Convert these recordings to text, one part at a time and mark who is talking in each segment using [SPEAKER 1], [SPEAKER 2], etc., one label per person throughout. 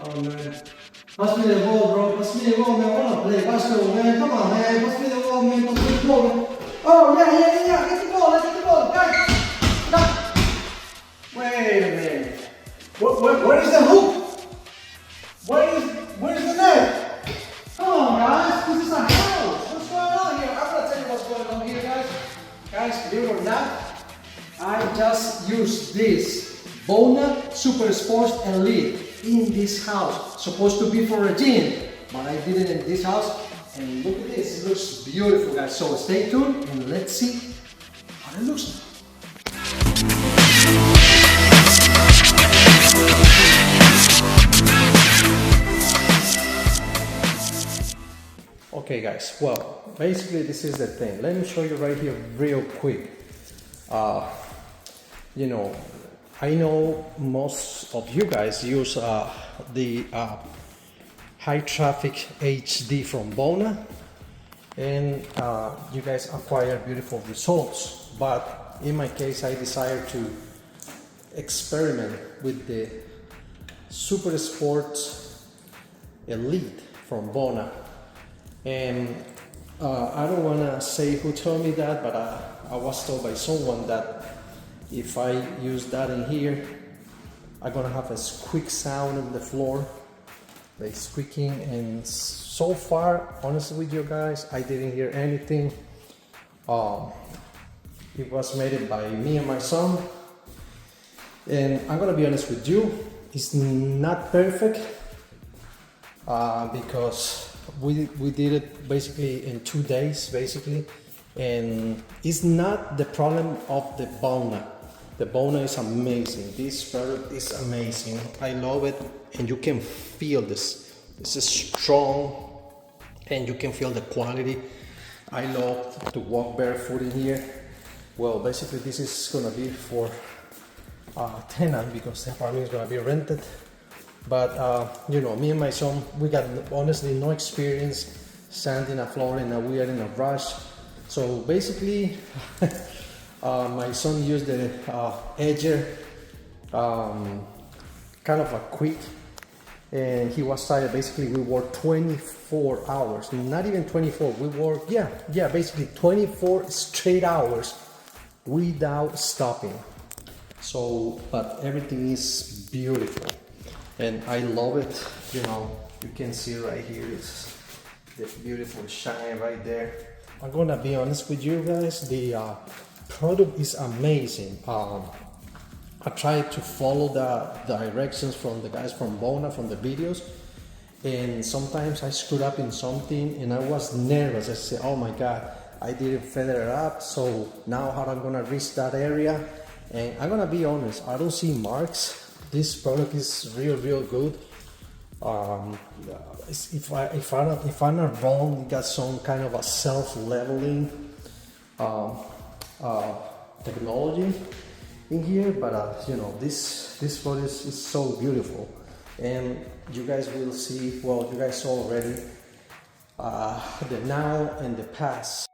[SPEAKER 1] Oh man. Pass me the ball, bro. Pass me the ball, man. I wanna play basketball, man. Come on, man. Pass me the ball, man. Pass me the ball, man. Oh, yeah. Get the ball. Let's get the ball. Guys. Stop. Wait a minute. Where is the hoop? Where is the net? Come on, guys. This is a house. What's going on here? I'm gonna tell you what's going on here, guys. Guys, believe it or not, I just used this Bona Supersport Elite in this house. Supposed to be for a gym, but I did it in this house. And look at this, it looks beautiful, guys. So stay tuned and let's see how it looks like. Okay guys, well, basically this is the thing. Let me show you right here real quick. You know, I know most of you guys use the high traffic HD from Bona, and you guys acquire beautiful results. But in my case, I decided to experiment with the Supersport Elite from Bona. And I don't want to say who told me that, but I was told by someone that if I use that in here, I'm gonna have a squeak sound on the floor, like squeaking. And so far, honestly with you guys, I didn't hear anything. It was made by me and my son, and I'm gonna be honest with you, it's not perfect because we did it basically in 2 days, basically, and it's not the problem of the Bona. The Bona is amazing. This product is amazing. I love it, and you can feel this. This is strong, and you can feel the quality. I love to walk barefoot in here. Well, basically, this is gonna be for tenant because the apartment is gonna be rented. But you know, me and my son, we got honestly no experience sanding a floor, and we are in a rush. So basically, my son used the edger, kind of a quick, and he was tired. Basically, we worked 24 hours, not even 24. We worked, basically 24 straight hours without stopping. So, but everything is beautiful. And I love it, you know, you can see right here is the beautiful shine right there. I'm gonna be honest with you guys, the product is amazing. I tried to follow the directions from the guys from Bona, from the videos, and sometimes I screwed up in something and I was nervous. I said, oh my God, I didn't feather it up, so now how I'm gonna reach that area? And I'm gonna be honest, I don't see marks. This product is real good. If I'm not wrong, it got some kind of a self-leveling technology in here. But you know, this product is so beautiful, and you guys will see. Well, you guys saw already the now and the past.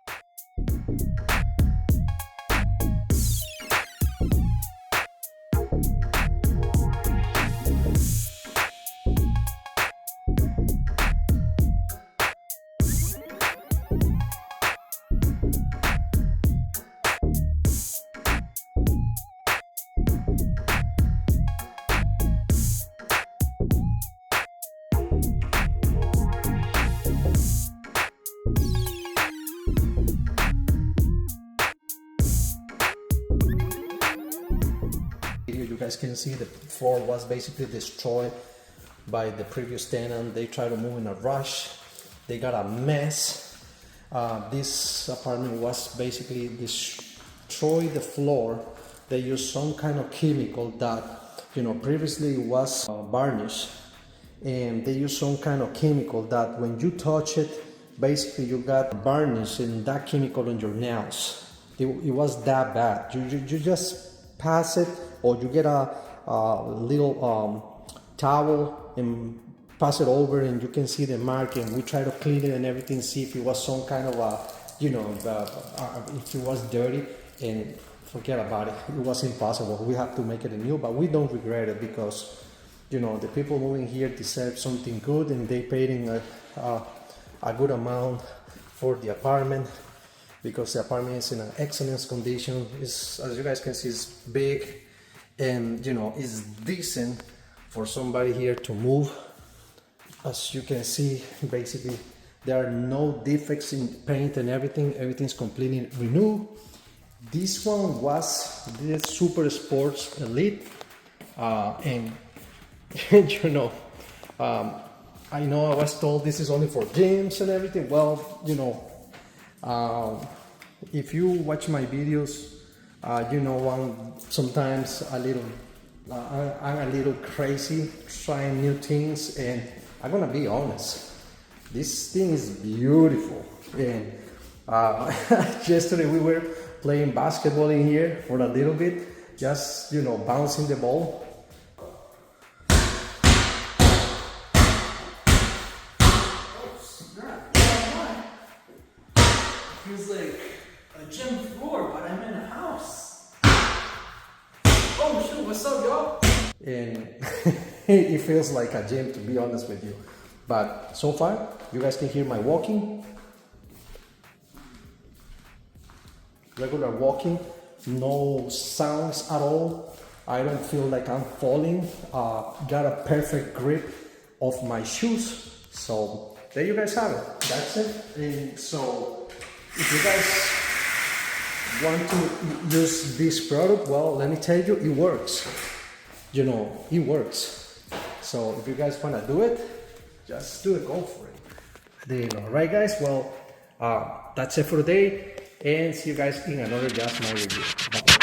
[SPEAKER 1] You guys can see the floor was basically destroyed by the previous tenant. They tried to move in a rush. They got a mess. This apartment was basically destroyed the floor. They used some kind of chemical that, you know, previously was varnish, and they used some kind of chemical that when you touch it, basically you got varnish and that chemical on your nails. It was that bad. You just pass it, or you get a little towel and pass it over, and you can see the mark, and we try to clean it and everything, see if it was some kind of a, you know, if it was dirty, and forget about it. It was impossible. We have to make it anew, but we don't regret it because you know, the people moving here deserve something good, and they paying a good amount for the apartment, because the apartment is in an excellent condition. It's, as you guys can see, it's big, and you know, it's decent for somebody here to move. As you can see, basically there are no defects in paint and everything's completely renewed. This one was the Supersport Elite, and you know, I know I was told this is only for gyms and everything. Well, you know, if you watch my videos, you know, I'm sometimes a little, I'm a little crazy trying new things, and I'm gonna be honest, this thing is beautiful. And yesterday we were playing basketball in here for a little bit, just, you know, bouncing the ball.
[SPEAKER 2] Feels like a gym floor, but I'm in a house. Oh shoot, what's up, y'all?
[SPEAKER 1] And it feels like a gym, to be honest with you. But so far, you guys can hear my walking. Regular walking, no sounds at all. I don't feel like I'm falling. Got a perfect grip of my shoes. So there you guys have it. That's it. And so if you guys want to use this product, well, let me tell you, it works. You know, it works. So if you guys want to do it, just do it, go for it. There you go. Alright guys, well, that's it for today, and see you guys in another Just My Review. Bye.